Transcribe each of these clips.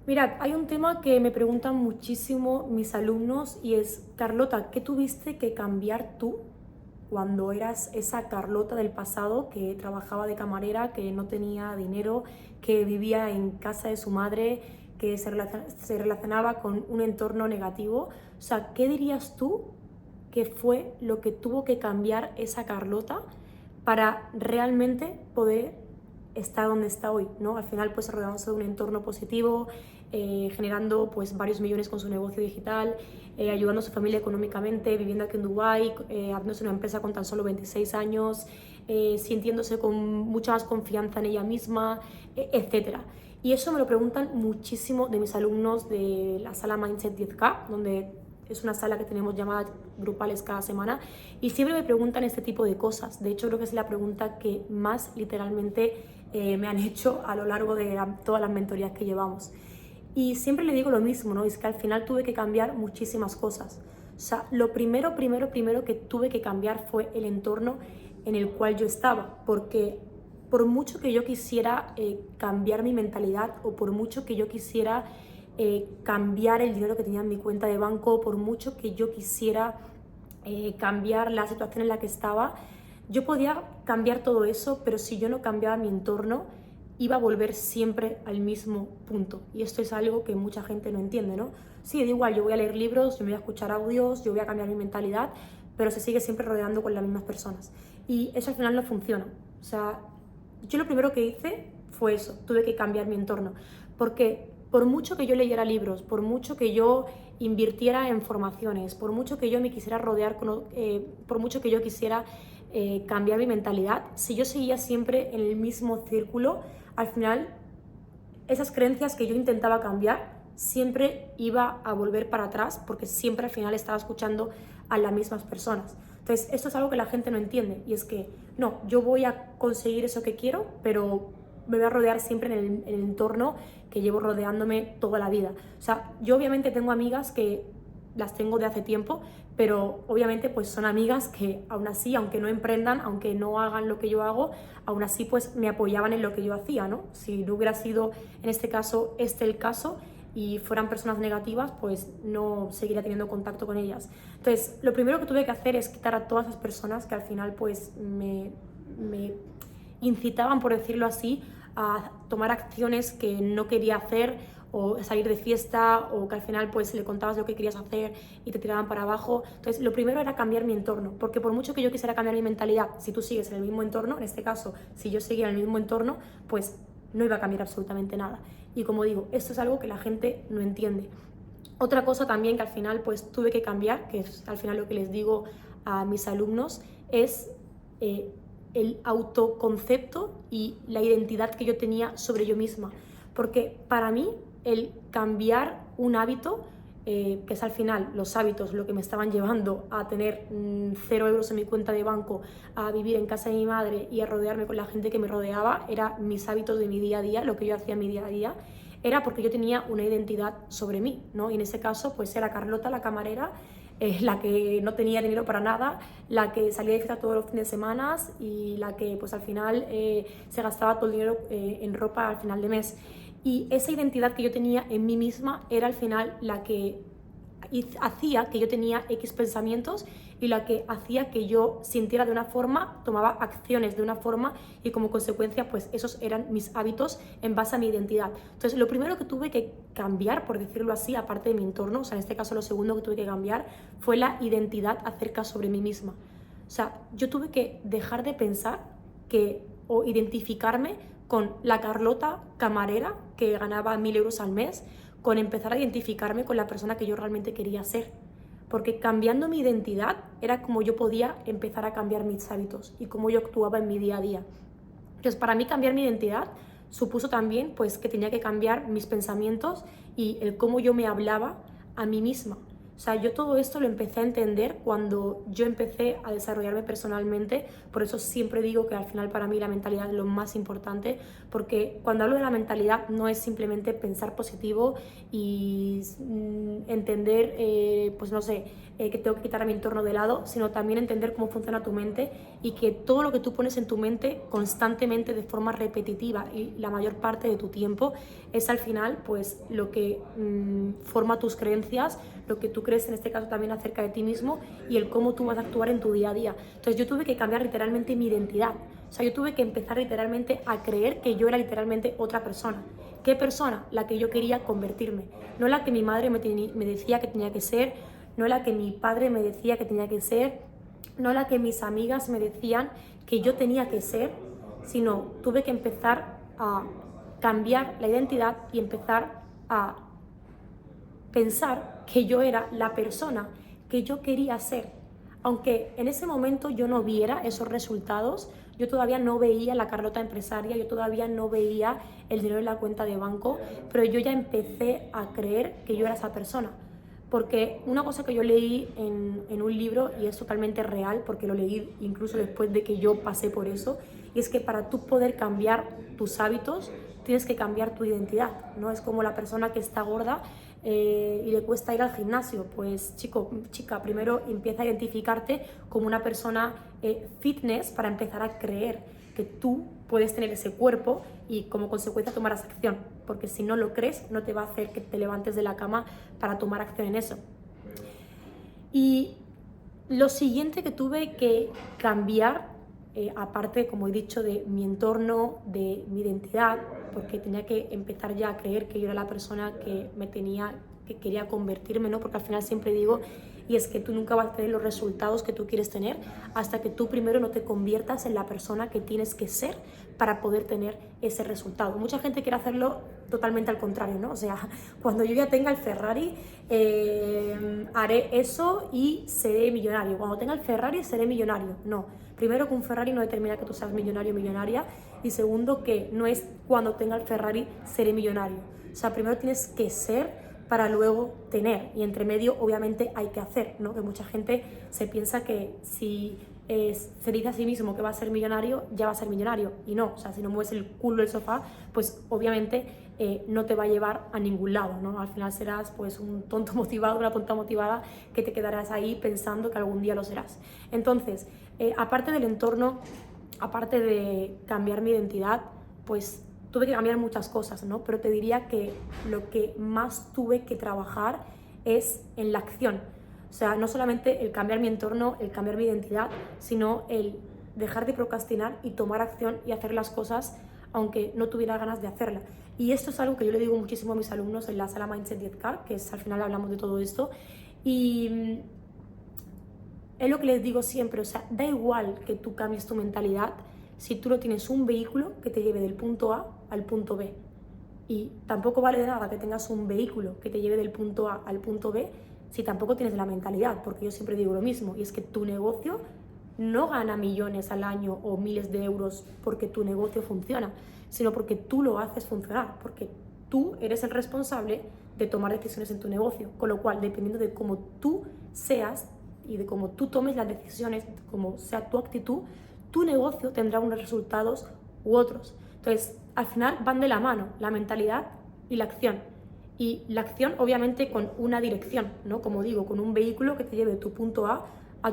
Mirad, hay un tema que me preguntan muchísimo mis alumnos y es, Carlota, ¿qué tuviste que cambiar tú cuando eras esa Carlota del pasado que trabajaba de camarera, que no tenía dinero, que vivía en casa de su madre, que se relacionaba con un entorno negativo? O sea, ¿qué dirías tú que fue lo que tuvo que cambiar esa Carlota para realmente poder estar donde está hoy, ¿no? Al final, pues rodeándose de un entorno positivo, generando pues varios millones con su negocio digital, ayudando a su familia económicamente, viviendo aquí en Dubái, abriéndose una empresa con tan solo 26 años, sintiéndose con mucha más confianza en ella misma, etcétera. Y eso me lo preguntan muchísimo de mis alumnos de la sala Mindset 10K, donde es una sala que tenemos llamadas grupales cada semana, y siempre me preguntan este tipo de cosas. De hecho, creo que es la pregunta que más literalmente me han hecho a lo largo de todas las mentorías que llevamos. Y siempre le digo lo mismo, ¿no? Es que al final tuve que cambiar muchísimas cosas. O sea, lo primero que tuve que cambiar fue el entorno en el cual yo estaba, porque por mucho que yo quisiera cambiar mi mentalidad, o por mucho que yo quisiera cambiar el dinero que tenía en mi cuenta de banco, por mucho que yo quisiera cambiar la situación en la que estaba, yo podía cambiar todo eso, pero si yo no cambiaba mi entorno, iba a volver siempre al mismo punto. Y esto es algo que mucha gente no entiende, ¿no? Sí, da igual, yo voy a leer libros, yo me voy a escuchar audios, yo voy a cambiar mi mentalidad, pero se sigue siempre rodeando con las mismas personas. Y eso al final no funciona. O sea, yo lo primero que hice fue eso, tuve que cambiar mi entorno. Porque por mucho que yo leyera libros, por mucho que yo invirtiera en formaciones, por mucho que yo me quisiera rodear, por mucho que yo quisiera cambiar mi mentalidad, si yo seguía siempre en el mismo círculo, al final esas creencias que yo intentaba cambiar siempre iba a volver para atrás, porque siempre al final estaba escuchando a las mismas personas. Entonces, esto es algo que la gente no entiende, y es que no, yo voy a conseguir eso que quiero, pero me voy a rodear siempre en el entorno que llevo rodeándome toda la vida. O sea, yo obviamente tengo amigas que las tengo de hace tiempo, pero obviamente pues son amigas que aún así, aunque no emprendan, aunque no hagan lo que yo hago, aún así pues me apoyaban en lo que yo hacía, ¿no? Si no hubiera sido en este caso el caso y fueran personas negativas, pues no seguiría teniendo contacto con ellas. Entonces, lo primero que tuve que hacer es quitar a todas esas personas que al final pues me incitaban, por decirlo así, a tomar acciones que no quería hacer, o salir de fiesta, o que al final pues le contabas lo que querías hacer y te tiraban para abajo. Entonces, lo primero era cambiar mi entorno, porque por mucho que yo quisiera cambiar mi mentalidad, si tú sigues en el mismo entorno, en este caso, si yo seguía en el mismo entorno, pues no iba a cambiar absolutamente nada. Y como digo, esto es algo que la gente no entiende. Otra cosa también que al final pues tuve que cambiar, que es al final lo que les digo a mis alumnos, es eh, el autoconcepto y la identidad que yo tenía sobre yo misma. Porque para mí el cambiar un hábito, que es al final los hábitos lo que me estaban llevando a tener 0 euros en mi cuenta de banco, a vivir en casa de mi madre y a rodearme con la gente que me rodeaba, eran mis hábitos de mi día a día, lo que yo hacía en mi día a día, era porque yo tenía una identidad sobre mí, ¿no? Y en ese caso, pues era Carlota, la camarera, la que no tenía dinero para nada, la que salía de fiesta todos los fines de semana y la que pues al final se gastaba todo el dinero en ropa al final de mes. Y esa identidad que yo tenía en mí misma era al final la que hacía que yo tenía X pensamientos, y la que hacía que yo sintiera de una forma, tomaba acciones de una forma, y como consecuencia pues esos eran mis hábitos en base a mi identidad. Entonces, lo primero que tuve que cambiar, por decirlo así, aparte de mi entorno, o sea, en este caso lo segundo que tuve que cambiar fue la identidad acerca sobre mí misma. O sea, yo tuve que dejar de pensar que, o identificarme con la Carlota camarera que ganaba 1.000 euros al mes, con empezar a identificarme con la persona que yo realmente quería ser. Porque cambiando mi identidad era como yo podía empezar a cambiar mis hábitos y cómo yo actuaba en mi día a día. Entonces, para mí cambiar mi identidad supuso también pues que tenía que cambiar mis pensamientos y el cómo yo me hablaba a mí misma. O sea, yo todo esto lo empecé a entender cuando yo empecé a desarrollarme personalmente. Por eso siempre digo que al final para mí la mentalidad es lo más importante, porque cuando hablo de la mentalidad no es simplemente pensar positivo y entender, pues no sé, que tengo que quitar a mi entorno de lado, sino también entender cómo funciona tu mente y que todo lo que tú pones en tu mente constantemente de forma repetitiva y la mayor parte de tu tiempo es al final pues lo que forma tus creencias, lo que tú crees en este caso también acerca de ti mismo y el cómo tú vas a actuar en tu día a día. Entonces yo tuve que cambiar literalmente mi identidad. O sea, yo tuve que empezar literalmente a creer que yo era literalmente otra persona. ¿Qué persona? La que yo quería convertirme. No la que mi madre me decía que tenía que ser, no la que mi padre me decía que tenía que ser, no la que mis amigas me decían que yo tenía que ser, sino tuve que empezar a cambiar la identidad y empezar a pensar que yo era la persona que yo quería ser. Aunque en ese momento yo no viera esos resultados, yo todavía no veía la Carlota empresaria, yo todavía no veía el dinero en la cuenta de banco, pero yo ya empecé a creer que yo era esa persona. Porque una cosa que yo leí en un libro, y es totalmente real, porque lo leí incluso después de que yo pasé por eso, y es que para tú poder cambiar tus hábitos, tienes que cambiar tu identidad, ¿no? Es como la persona que está gorda y le cuesta ir al gimnasio. Pues chica, primero empieza a identificarte como una persona fitness para empezar a creer que tú puedes tener ese cuerpo y como consecuencia tomarás acción, porque si no lo crees no te va a hacer que te levantes de la cama para tomar acción en eso. Y lo siguiente que tuve que cambiar, aparte, como he dicho, de mi entorno, de mi identidad, porque tenía que empezar ya a creer que yo era la persona que quería convertirme, ¿no? Porque al final siempre digo, y es que tú nunca vas a tener los resultados que tú quieres tener hasta que tú primero no te conviertas en la persona que tienes que ser para poder tener ese resultado. Mucha gente quiere hacerlo totalmente al contrario, ¿no? O sea, cuando yo ya tenga el Ferrari, haré eso y seré millonario. Cuando tenga el Ferrari, seré millonario. No. Primero, que un Ferrari no determina que tú seas millonario o millonaria. Y segundo, que no es cuando tenga el Ferrari, seré millonario. O sea, primero tienes que ser para luego tener, y entre medio obviamente hay que hacer, ¿no? Que mucha gente se piensa que si se dice a sí mismo que va a ser millonario, ya va a ser millonario, y no. O sea, si no mueves el culo del sofá, pues obviamente no te va a llevar a ningún lado, ¿no? Al final serás pues un tonto motivado, una tonta motivada que te quedarás ahí pensando que algún día lo serás. Entonces, aparte del entorno, aparte de cambiar mi identidad, pues tuve que cambiar muchas cosas, ¿no? Pero te diría que lo que más tuve que trabajar es en la acción. O sea, no solamente el cambiar mi entorno, el cambiar mi identidad, sino el dejar de procrastinar y tomar acción y hacer las cosas aunque no tuviera ganas de hacerla. Y esto es algo que yo le digo muchísimo a mis alumnos en la sala Mindset 10K, que es, al final hablamos de todo esto. Y es lo que les digo siempre, o sea, da igual que tú cambies tu mentalidad si tú no tienes un vehículo que te lleve del punto A al punto B. Y tampoco vale de nada que tengas un vehículo que te lleve del punto A al punto B si tampoco tienes la mentalidad, porque yo siempre digo lo mismo, y es que tu negocio no gana millones al año o miles de euros porque tu negocio funciona, sino porque tú lo haces funcionar, porque tú eres el responsable de tomar decisiones en tu negocio, con lo cual, dependiendo de cómo tú seas y de cómo tú tomes las decisiones, de cómo sea tu actitud, tu negocio tendrá unos resultados u otros. Entonces, al final van de la mano la mentalidad y la acción. Y la acción, obviamente, con una dirección, ¿no? Como digo, con un vehículo que te lleve de tu punto A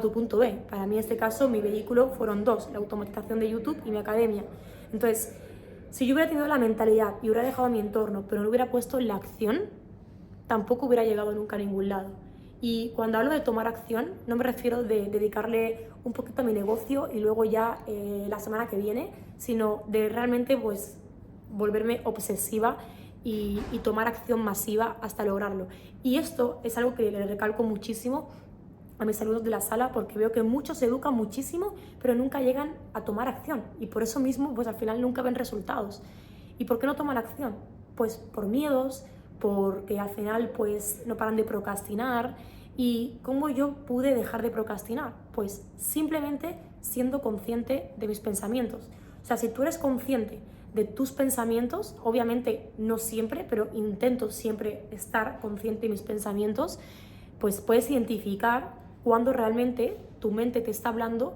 tu punto B. Para mí, en este caso, mi vehículo fueron dos: la automatización de YouTube y mi academia. Entonces, si yo hubiera tenido la mentalidad y hubiera dejado mi entorno, pero no hubiera puesto la acción, tampoco hubiera llegado nunca a ningún lado. Y cuando hablo de tomar acción, no me refiero de dedicarle un poquito a mi negocio y luego ya la semana que viene, sino de realmente pues volverme obsesiva y tomar acción masiva hasta lograrlo. Y esto es algo que le recalco muchísimo a mis alumnos de la sala, porque veo que muchos se educan muchísimo, pero nunca llegan a tomar acción. Y por eso mismo, pues al final nunca ven resultados. ¿Y por qué no toman acción? Pues por miedos, porque al final pues no paran de procrastinar. ¿Y cómo yo pude dejar de procrastinar? Pues simplemente siendo consciente de mis pensamientos. O sea, si tú eres consciente de tus pensamientos, obviamente no siempre, pero intento siempre estar consciente de mis pensamientos, pues puedes identificar cuando realmente tu mente te está hablando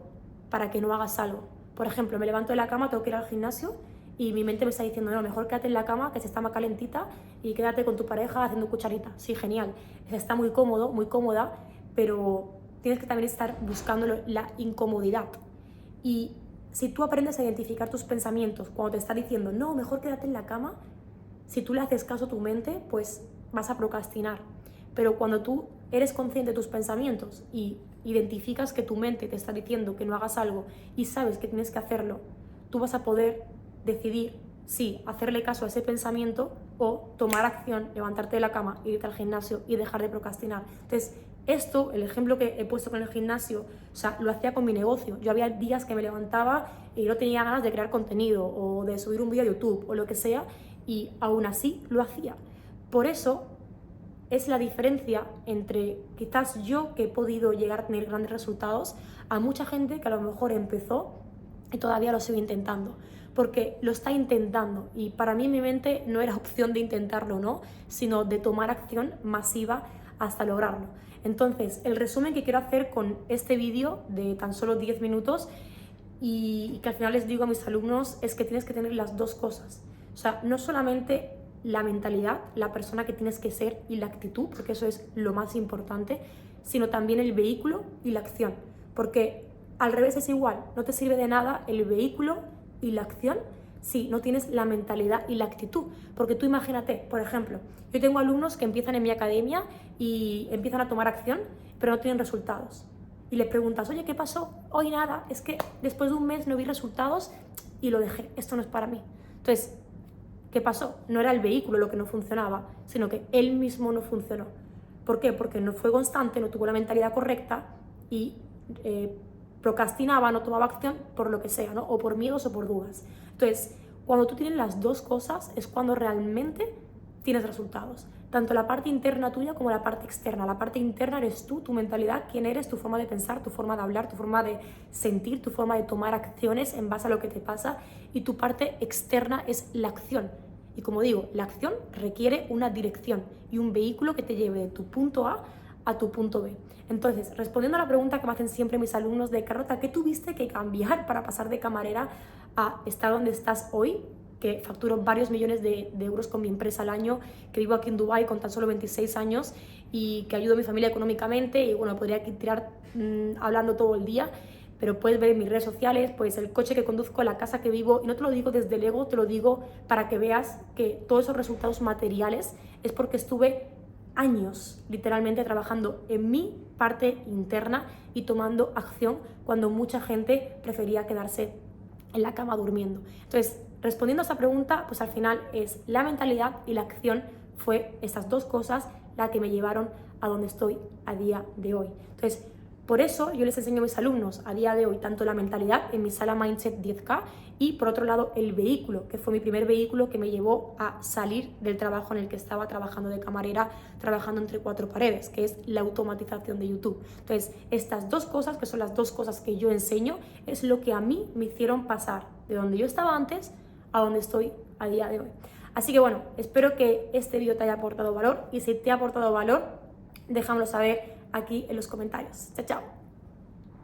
para que no hagas algo. Por ejemplo, me levanto de la cama, tengo que ir al gimnasio y mi mente me está diciendo, no, mejor quédate en la cama, que se está más calentita, y quédate con tu pareja haciendo cucharita. Sí, genial. Está muy cómodo, muy cómoda, pero tienes que también estar buscando la incomodidad. Y si tú aprendes a identificar tus pensamientos cuando te está diciendo, no, mejor quédate en la cama, si tú le haces caso a tu mente, pues vas a procrastinar. Pero cuando tú eres consciente de tus pensamientos y identificas que tu mente te está diciendo que no hagas algo y sabes que tienes que hacerlo, tú vas a poder decidir si hacerle caso a ese pensamiento o tomar acción, levantarte de la cama, irte al gimnasio y dejar de procrastinar. Entonces, esto, el ejemplo que he puesto con el gimnasio, o sea, lo hacía con mi negocio. Yo había días que me levantaba y no tenía ganas de crear contenido o de subir un vídeo a YouTube o lo que sea, y aún así lo hacía. Por eso es la diferencia entre quizás yo, que he podido llegar a tener grandes resultados, a mucha gente que a lo mejor empezó y todavía lo sigue intentando, porque lo está intentando, y para mí en mi mente no era opción de intentarlo, ¿no?, sino de tomar acción masiva hasta lograrlo. Entonces, el resumen que quiero hacer con este vídeo de tan solo 10 minutos y que al final les digo a mis alumnos es que tienes que tener las dos cosas. O sea, no solamente la mentalidad, la persona que tienes que ser y la actitud, porque eso es lo más importante, sino también el vehículo y la acción. Porque al revés es igual, no te sirve de nada el vehículo y la acción si no tienes la mentalidad y la actitud. Porque tú imagínate, por ejemplo, yo tengo alumnos que empiezan en mi academia y empiezan a tomar acción, pero no tienen resultados. Y les preguntas, oye, ¿qué pasó? Hoy nada, es que después de un mes no vi resultados y lo dejé, esto no es para mí. Entonces, ¿qué pasó? No era el vehículo lo que no funcionaba, sino que él mismo no funcionó. ¿Por qué? Porque no fue constante, no tuvo la mentalidad correcta y procrastinaba, no tomaba acción por lo que sea, ¿no? O por miedos o por dudas. Entonces, cuando tú tienes las dos cosas es cuando realmente tienes resultados. Tanto la parte interna tuya como la parte externa. La parte interna eres tú, tu mentalidad, quién eres, tu forma de pensar, tu forma de hablar, tu forma de sentir, tu forma de tomar acciones en base a lo que te pasa, y tu parte externa es la acción. Y como digo, la acción requiere una dirección y un vehículo que te lleve de tu punto A tu punto B. Entonces, respondiendo a la pregunta que me hacen siempre mis alumnos de Carlota, ¿qué tuviste que cambiar para pasar de camarera a estar donde estás hoy? Que facturo varios millones de euros con mi empresa al año, que vivo aquí en Dubái con tan solo 26 años y que ayudo a mi familia económicamente, y bueno, podría aquí tirar hablando todo el día, pero puedes ver en mis redes sociales pues el coche que conduzco, la casa que vivo, y no te lo digo desde el ego, te lo digo para que veas que todos esos resultados materiales es porque estuve años literalmente trabajando en mi parte interna y tomando acción cuando mucha gente prefería quedarse en la cama durmiendo. Entonces, respondiendo a esta pregunta, pues al final es la mentalidad y la acción, fue estas dos cosas las que me llevaron a donde estoy a día de hoy. Entonces, por eso yo les enseño a mis alumnos a día de hoy tanto la mentalidad en mi sala Mindset 10K, y por otro lado el vehículo, que fue mi primer vehículo que me llevó a salir del trabajo en el que estaba trabajando de camarera, trabajando entre cuatro paredes, que es la automatización de YouTube. Entonces, estas dos cosas, que son las dos cosas que yo enseño, es lo que a mí me hicieron pasar de donde yo estaba antes a donde estoy a día de hoy. Así que bueno, espero que este vídeo te haya aportado valor, y si te ha aportado valor, déjamelo saber aquí en los comentarios. Chao, chao.